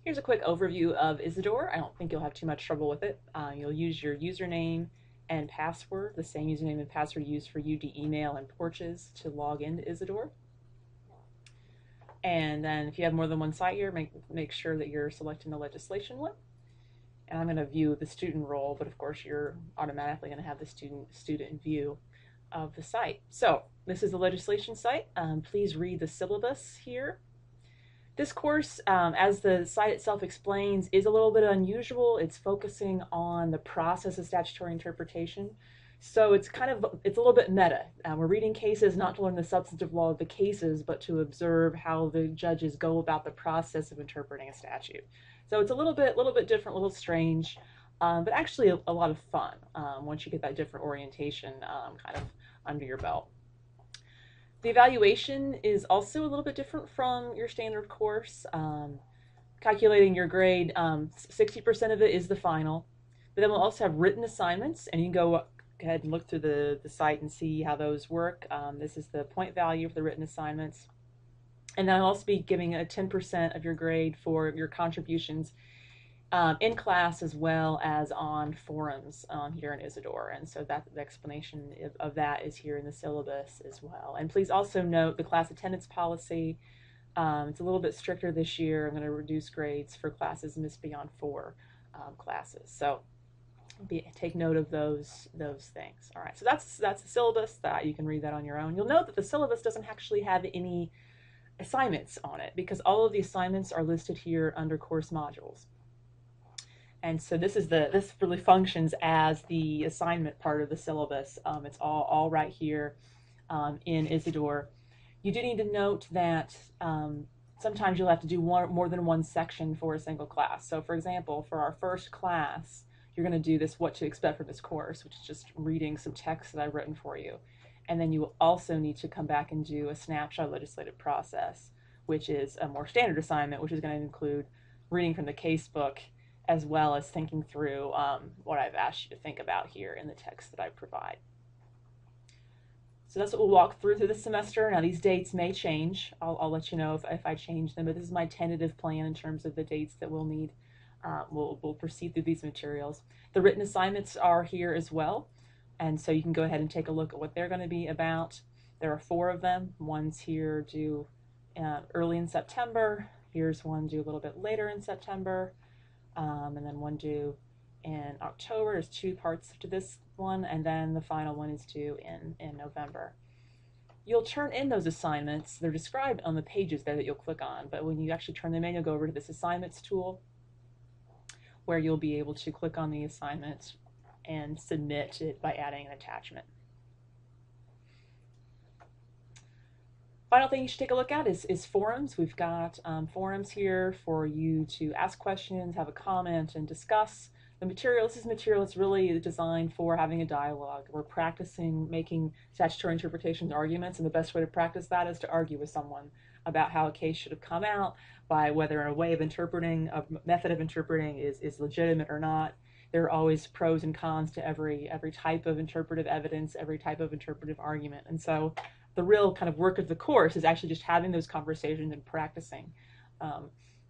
Here's a quick overview of Isidore. I don't think you'll have too much trouble with it. You'll use your username and password, the same username and password used for UD email and Porches to log into Isidore. And then if you have more than one site here, make sure that you're selecting the legislation one. And I'm going to view the student role, but of course you're automatically going to have the student view of the site. So this is the legislation site. Please read the syllabus here. This course, as the site itself explains, is a little bit unusual. It's focusing on the process of statutory interpretation. So it's a little bit meta. We're reading cases not to learn the substantive law of the cases, but to observe how the judges go about the process of interpreting a statute. So it's a little bit different, a little strange, but actually a lot of fun once you get that different orientation kind of under your belt. The evaluation is also a little bit different from your standard course. Calculating your grade, 60% of it is the final, but then we'll also have written assignments, and you can go ahead and look through the site and see how those work. This is the point value for the written assignments. And then I'll also be giving a 10% of your grade for your contributions in class as well as on forums here in Isidore. And so that the explanation of that is here in the syllabus as well. And please also note the class attendance policy. It's a little bit stricter this year. I'm going to reduce grades for classes missed beyond 4 classes. So take note of those things. All right, so that's the syllabus. That you can read that on your own. You'll note that the syllabus doesn't actually have any assignments on it because all of the assignments are listed here under course modules. And so this really functions as the assignment part of the syllabus. It's all right here in Isidore. You do need to note that sometimes you'll have to do more than one section for a single class. So for example, for our first class, you're going to do this what to expect from this course, which is just reading some text that I've written for you. And then you will also need to come back and do a snapshot of legislative process, which is a more standard assignment, which is going to include reading from the case book as well as thinking through what I've asked you to think about here in the text that I provide. So that's what we'll walk through this semester. Now these dates may change. I'll let you know if I change them, but this is my tentative plan in terms of the dates that we'll need. We'll proceed through these materials. The written assignments are here as well, and so you can go ahead and take a look at what they're going to be about. There are 4 of them. One's here due early in September. Here's one due a little bit later in September. And then one due in October. There's 2 parts to this one, and then the final one is due in November. You'll turn in those assignments. They're described on the pages there that you'll click on, but when you actually turn them in, you'll go over to this assignments tool where you'll be able to click on the assignment and submit it by adding an attachment. Final thing you should take a look at is forums. We've got forums here for you to ask questions, have a comment, and discuss the material. This is material that's really designed for having a dialogue. We're practicing making statutory interpretation arguments, and the best way to practice that is to argue with someone about how a case should have come out, by whether a way of interpreting, a method of interpreting is legitimate or not. There are always pros and cons to every type of interpretive evidence, every type of interpretive argument. And so the real kind of work of the course is actually just having those conversations and practicing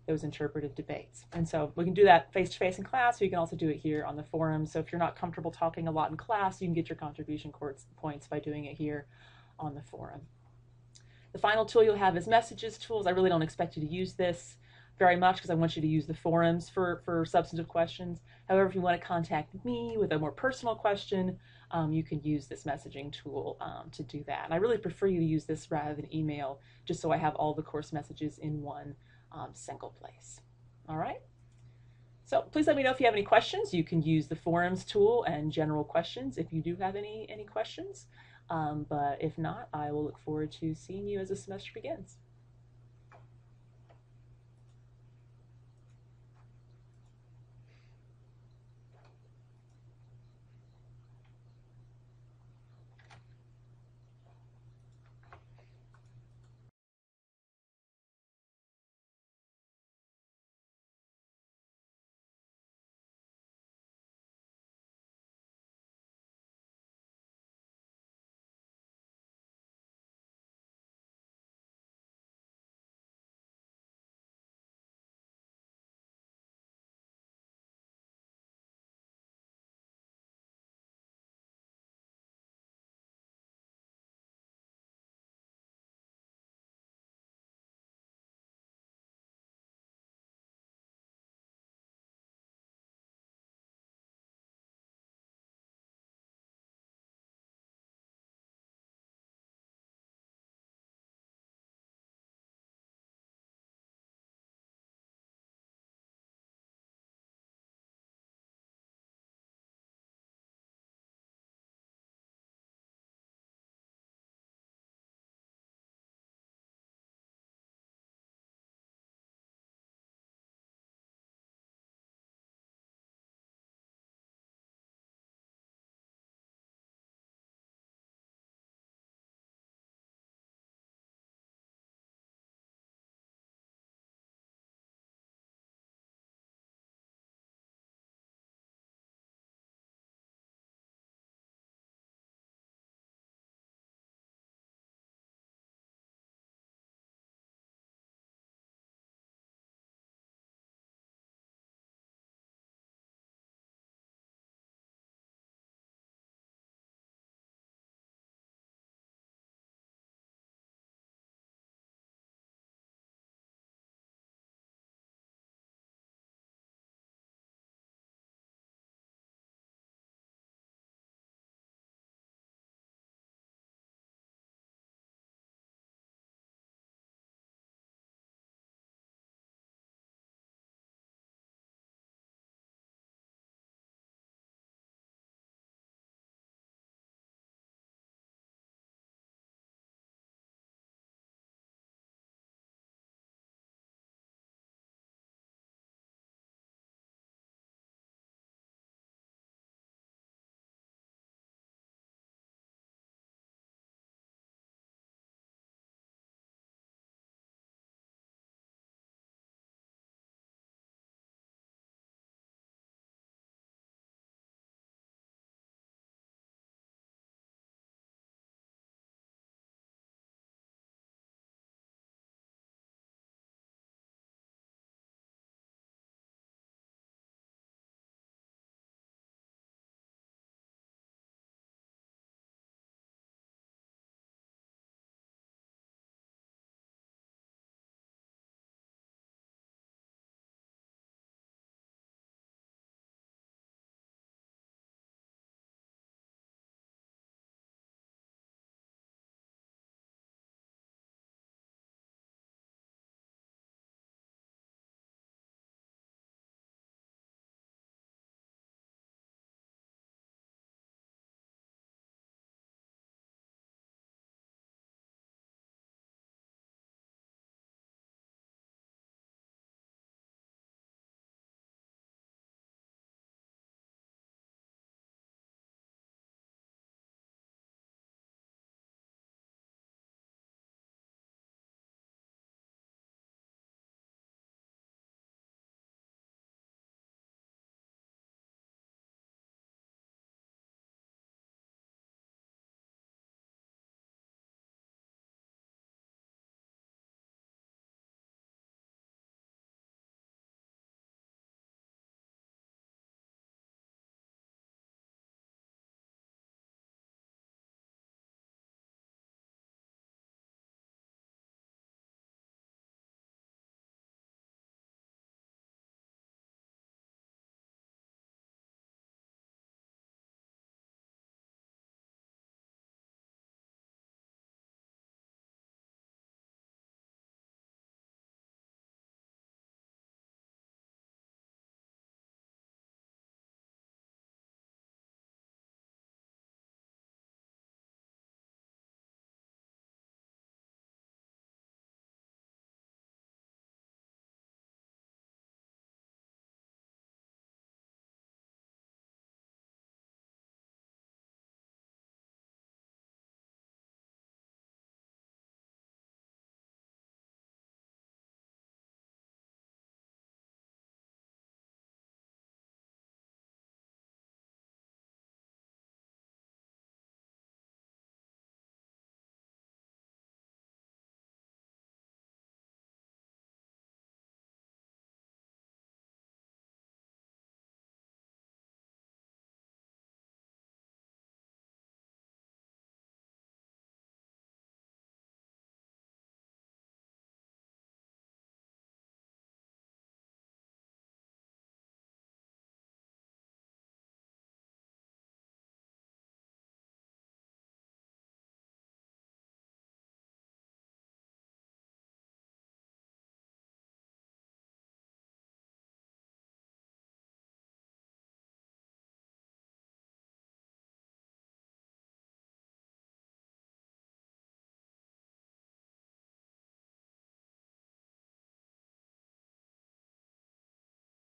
those interpretive debates. And so we can do that face-to-face in class, or you can also do it here on the forum. So if you're not comfortable talking a lot in class, you can get your contribution points by doing it here on the forum. The final tool you'll have is messages tools. I really don't expect you to use this very much because I want you to use the forums for substantive questions. However, if you want to contact me with a more personal question, you can use this messaging tool to do that. And I really prefer you to use this rather than email, just so I have all the course messages in one single place. All right? So please let me know if you have any questions. You can use the forums tool and general questions if you do have any questions. But if not, I will look forward to seeing you as the semester begins.